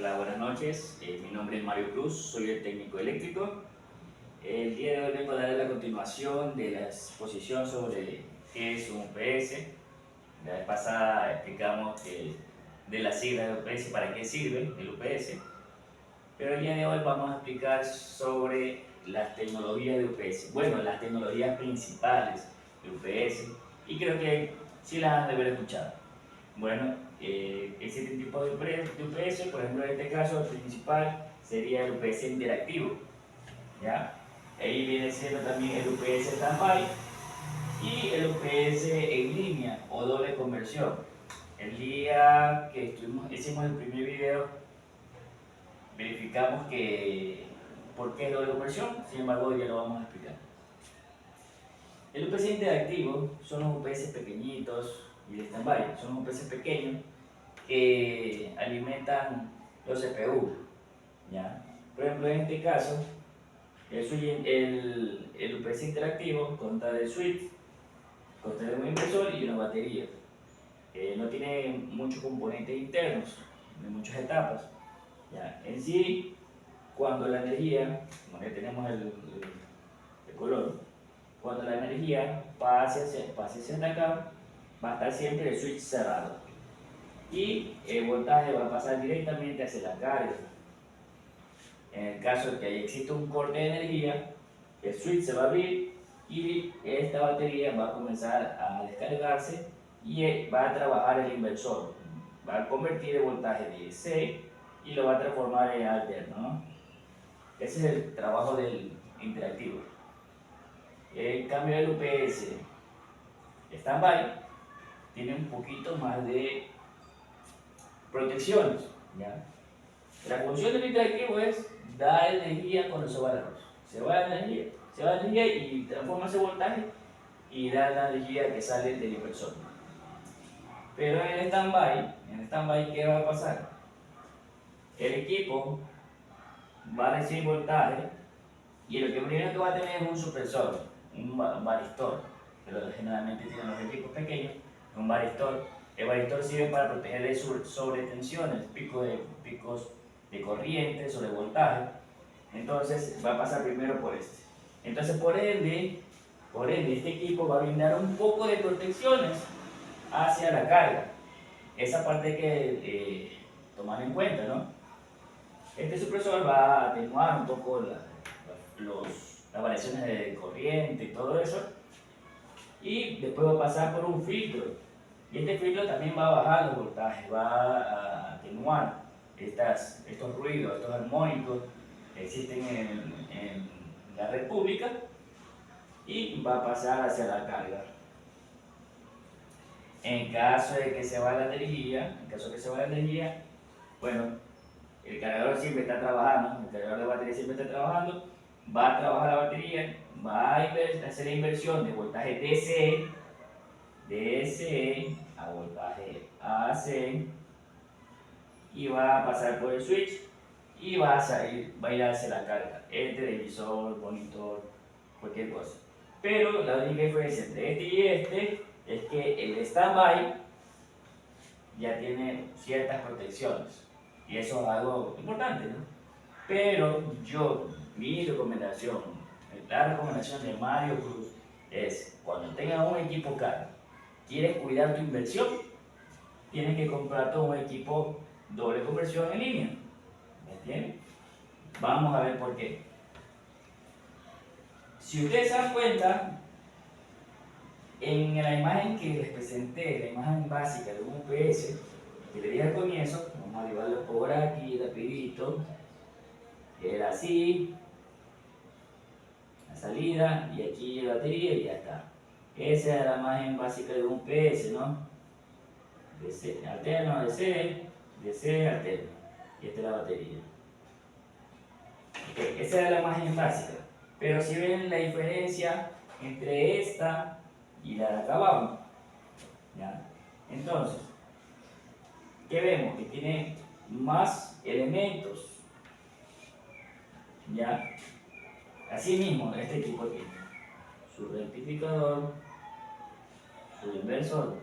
Hola, buenas noches. Mi nombre es Mario Cruz, soy el técnico eléctrico. El día de hoy vengo a dar la continuación de la exposición sobre qué es un UPS. La vez pasada explicamos de las siglas de UPS, para qué sirve el UPS. Pero el día de hoy vamos a explicar sobre las tecnologías de UPS. Bueno, las tecnologías principales de UPS. Y creo que sí las han de haber escuchado. Bueno, existen tipos de UPS, por ejemplo en este caso el principal sería el UPS interactivo, ¿ya? Ahí viene siendo también el UPS standby y el UPS en línea o doble conversión. El día que hicimos el primer video verificamos que por qué es doble conversión, sin embargo hoy ya lo vamos a explicar. El UPS interactivo son los UPS pequeñitos y el standby son los UPS pequeños que alimentan los CPU, ¿ya? Por ejemplo, en este caso, el UPS interactivo consta de switch, consta de un inversor y una batería. No tiene muchos componentes internos, de muchas etapas, ¿ya? En sí, cuando la energía, como ya tenemos el color, cuando la energía pase hacia acá, va a estar siempre el switch cerrado y el voltaje va a pasar directamente hacia la carga. En el caso de que exista un corte de energía, el switch se va a abrir y esta batería va a comenzar a descargarse y va a trabajar el inversor. Va a convertir el voltaje de DC y lo va a transformar en alterno, ¿no? Ese es el trabajo del interactivo. El cambio del UPS standby tiene un poquito más de protecciones, ¿ya? La función del interactivo es dar energía cuando se va la luz. Se va la energía y transforma ese voltaje y da la energía que sale del inversor. Pero en el standby, ¿qué va a pasar? El equipo va a recibir voltaje y lo que primero que va a tener es un supresor, un varistor, que generalmente tienen los equipos pequeños, un varistor. El varistor sirve para proteger de sobretensiones, picos de corriente, sobrevoltaje. Entonces va a pasar primero por este. Entonces por ende este equipo va a brindar un poco de protecciones hacia la carga. Esa parte hay que tomar en cuenta, ¿no? Este supresor va a atenuar un poco las variaciones de corriente y todo eso. Y después va a pasar por un filtro. Y este filtro también va a bajar los voltajes, va a atenuar estos ruidos, estos armónicos que existen en la red pública y va a pasar hacia la carga. En caso de que se va la energía, bueno, el cargador siempre está trabajando, el cargador de batería siempre está trabajando, va a trabajar la batería, va a hacer la inversión de voltaje DC a voltaje AC y va a pasar por el switch y va a ir hacia la carga, el televisor, monitor, cualquier cosa. Pero la única diferencia entre este y este es que el standby ya tiene ciertas protecciones y eso es algo importante, ¿no? Pero mi recomendación, la recomendación de Mario Cruz es cuando tengas un equipo caro, quieres cuidar tu inversión, tienes que comprar todo un equipo doble conversión en línea. ¿Me entiendes? Vamos a ver por qué. Si ustedes se dan cuenta, en la imagen que les presenté, la imagen básica de un UPS, que le dije al comienzo, vamos a llevarlo por aquí rapidito, era así, la salida, y aquí la batería y ya está. Esa es la imagen básica de un UPS, ¿no? DC, alterno, DC, alterno. Y esta es la batería. Okay, esa es la imagen básica. Pero si ven la diferencia entre esta y la de acá abajo, ¿ya? Entonces, ¿qué vemos? Que tiene más elementos, ¿ya? Así mismo, este equipo tiene su rectificador, su inversor,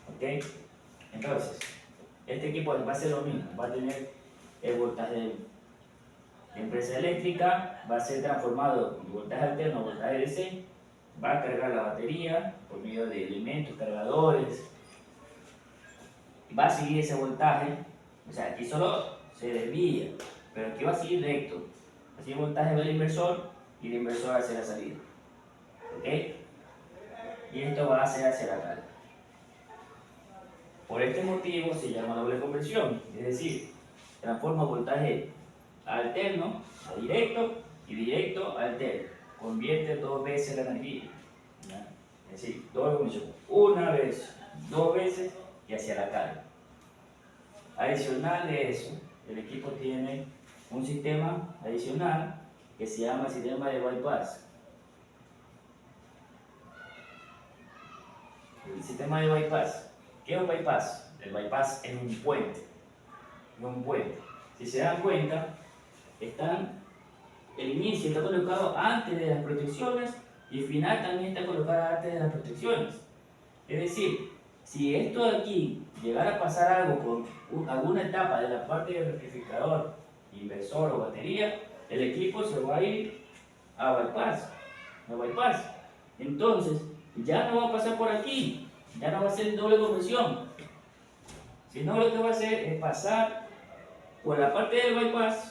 ¿ok? Entonces, este equipo va a ser lo mismo, va a tener el voltaje de empresa eléctrica, va a ser transformado en voltaje alterno a voltaje DC, va a cargar la batería por medio de elementos, cargadores, va a seguir ese voltaje, o sea, aquí solo se desvía, pero aquí va a seguir recto, así el voltaje va al inversor y el inversor hacia la salida, ¿ok? Y esto va a ser hacia la carga. Por este motivo se llama doble conversión, es decir, transforma voltaje alterno a directo y directo a alterno. Convierte dos veces la energía. ¿Ya? Es decir, doble conversión. Una vez, dos veces y hacia la carga. Adicional de eso, el equipo tiene un sistema adicional que se llama sistema de bypass. El sistema de bypass. ¿Qué es un bypass? El bypass es un puente. Es un puente. Si se dan cuenta, el inicio está colocado antes de las protecciones y el final también está colocado antes de las protecciones. Es decir, si esto de aquí llegara a pasar algo con alguna etapa de la parte del rectificador, inversor o batería, el equipo se va a ir a bypass. Entonces, ya no va a pasar por aquí, ya no va a ser doble conversión, sino lo que va a hacer es pasar por la parte del bypass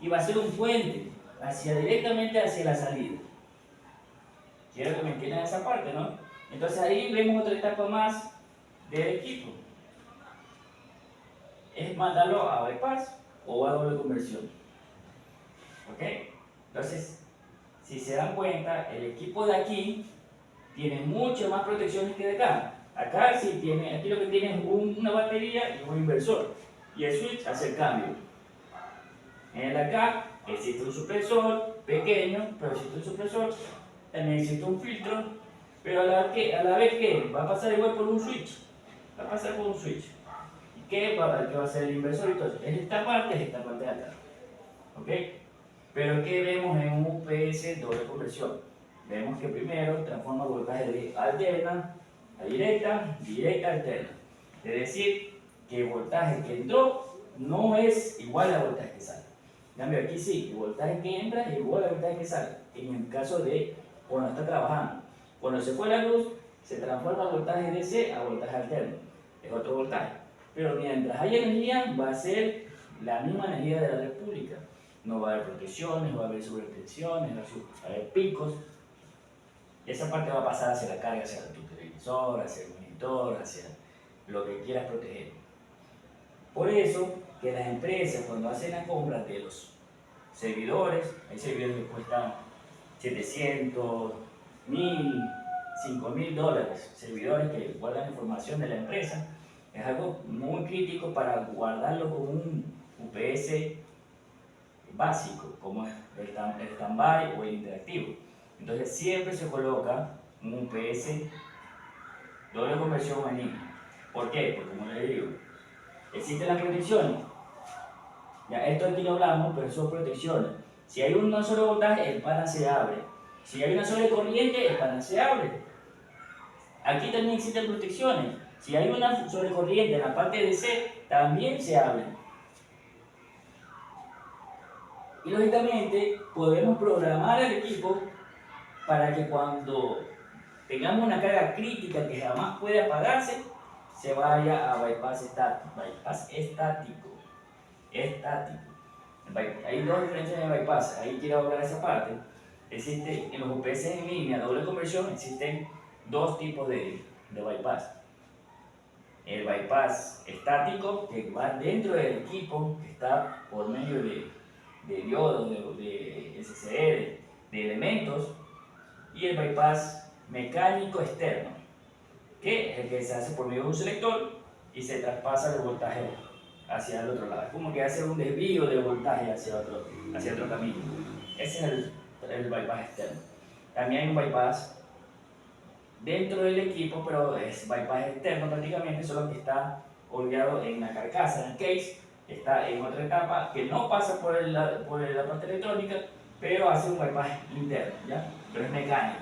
y va a ser un puente directamente hacia la salida. Quiero que me entiendan esa parte, ¿no? Entonces ahí vemos otra etapa más del equipo. Es mandarlo a bypass o a doble conversión. ¿Ok? Entonces, si se dan cuenta, el equipo de aquí tiene muchas más protecciones que de acá. Acá sí tiene, aquí lo que tiene es una batería y un inversor. Y el switch hace el cambio. En el de acá existe un supresor pequeño, pero existe un supresor, también existe un filtro, pero a la vez que va a pasar igual por un switch. Va a pasar por un switch. ¿Y qué va a hacer el inversor? Entonces, es esta parte de acá. ¿Ok? Pero ¿qué vemos en un UPS doble conversión? Vemos que primero transforma voltaje de alterna a directa, directa a alterna. Es decir, que el voltaje que entró no es igual al voltaje que sale. En cambio aquí sí, el voltaje que entra es igual al voltaje que sale. En el caso de cuando está trabajando. Cuando se fue la luz, se transforma el voltaje DC a voltaje alterno. Es otro voltaje. Pero mientras haya energía, va a ser la misma energía de la red pública. No va a haber protecciones, no va a haber sobretensiones, no va a haber picos. Esa parte va a pasar hacia la carga, hacia tu televisor, hacia el monitor, hacia lo que quieras proteger. Por eso que las empresas cuando hacen la compra de los servidores, hay servidores que cuestan 700, 1000, 5000 dólares, servidores que guardan información de la empresa, es algo muy crítico para guardarlo con un UPS básico, como el stand-by o el interactivo. Entonces siempre se coloca un UPS doble conversión o en. ¿Por qué? Porque como les digo, existen las protecciones. Ya, esto aquí no hablamos, pero son protecciones. Si hay un solo voltaje, el panel se abre. Si hay una sola corriente, el panel se abre. Aquí también existen protecciones. Si hay una sola corriente en la parte de C, también se abre. Y lógicamente podemos programar el equipo para que cuando tengamos una carga crítica que jamás puede apagarse, se vaya a bypass estático. Hay dos diferencias de bypass, ahí quiero hablar de esa parte. Existe, en los UPS en línea, doble conversión, existen dos tipos de bypass. El bypass estático, que va dentro del equipo, que está por medio de diodos, de SCR, de elementos, y el bypass mecánico externo, que es el que se hace por medio de un selector y se traspasa el voltaje hacia el otro lado. Es como que hace un desvío de voltaje hacia otro camino. Ese es el bypass externo. También hay un bypass dentro del equipo, pero es bypass externo prácticamente, solo que está colgado en la carcasa, en el case, está en otra etapa que no pasa por la parte electrónica, pero hace un bypass interno, ¿ya? Pero es mecánico.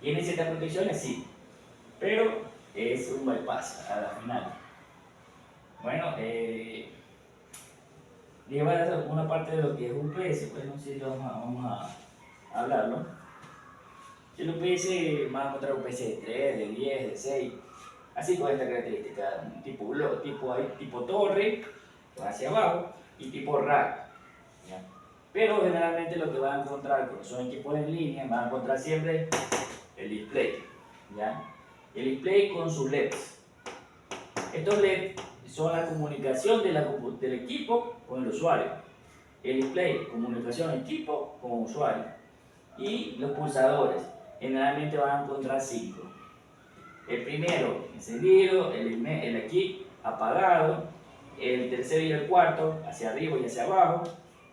¿Tiene ciertas protecciones? Sí, pero es un bypass a la final. Bueno, lleva una parte de lo que es UPS, pues no sé si vamos a hablarlo. El UPS, van a encontrar UPS de 3, de 10, de 6, así con esta característica, tipo torre, hacia abajo, y tipo rack. ¿Ya? Pero generalmente lo que van a encontrar, cuando son equipos en línea, van a encontrar siempre el display. ¿Ya? El display con sus LEDs. Estos LEDs son la comunicación del equipo con el usuario. El display, comunicación equipo con usuario. Y los pulsadores, generalmente van a encontrar 5. El primero encendido, el aquí apagado, el tercero y el cuarto hacia arriba y hacia abajo,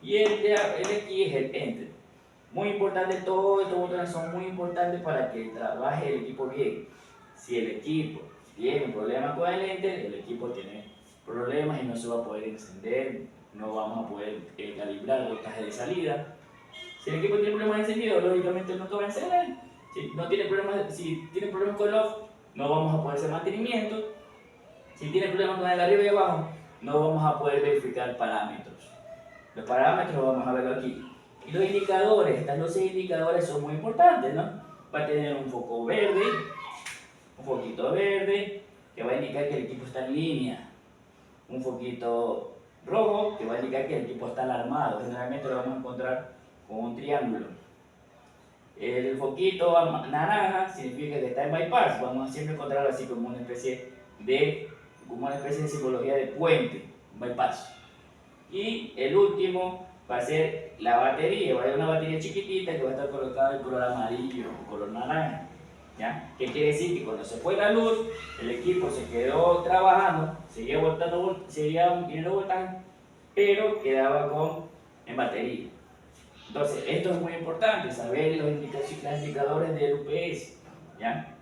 y el aquí es el enter. Muy importante, todos estos botones son muy importantes para que trabaje el equipo bien. Si el equipo tiene problemas con el enter, el equipo tiene problemas y no se va a poder encender, no vamos a poder calibrar el voltaje de salida. Si el equipo tiene problemas de encendido, lógicamente no te va a encender. Si tiene problemas con el off, no vamos a poder hacer mantenimiento. Si tiene problemas con el arriba y abajo, no vamos a poder verificar parámetros. Los parámetros vamos a verlo aquí. Y los indicadores, estas luces indicadores son muy importantes, ¿no? Va a tener un foco verde, un foquito verde, que va a indicar que el equipo está en línea. Un foquito rojo, que va a indicar que el equipo está alarmado. Generalmente lo vamos a encontrar con un triángulo. El foquito naranja significa que está en bypass. Vamos a siempre encontrarlo así como una especie de psicología de puente, bypass. Y el último va a ser la batería. Va a ser una batería chiquitita que va a estar colocada en color amarillo o color naranja. ¿Ya? ¿Qué quiere decir? Que cuando se fue la luz, el equipo se quedó trabajando, seguía teniendo voltaje, pero quedaba en batería. Entonces, esto es muy importante, saber los indicadores del UPS, ¿ya?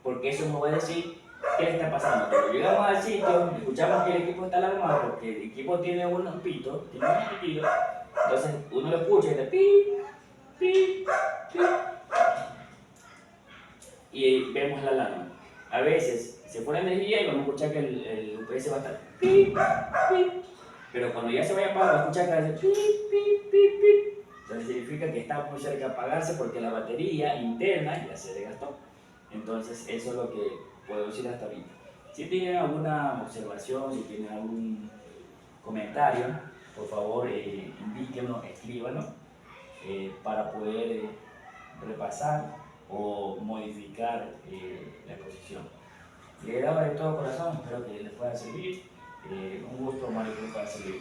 Porque eso nos va a decir qué está pasando. Cuando llegamos al sitio, escuchamos que el equipo está alarmado porque el equipo tiene un pito, entonces uno lo escucha y dice pi, pi, pi, y vemos la alarma. A veces se fue la energía y vamos a escuchar que el UPS va a estar pi, pi, pero cuando ya se vaya a apagar, va a escuchar que va a decir pi, pi, pi, pi. Entonces significa que está muy cerca de apagarse porque la batería interna ya se desgastó. Entonces eso es lo que puedo decir hasta ahorita. Si tienen alguna observación, si tienen algún comentario, por favor indíquenlo, escríbanlo para poder repasar o modificar la exposición. Les daba de todo corazón, espero que les pueda servir. Un gusto, Mario, para servir.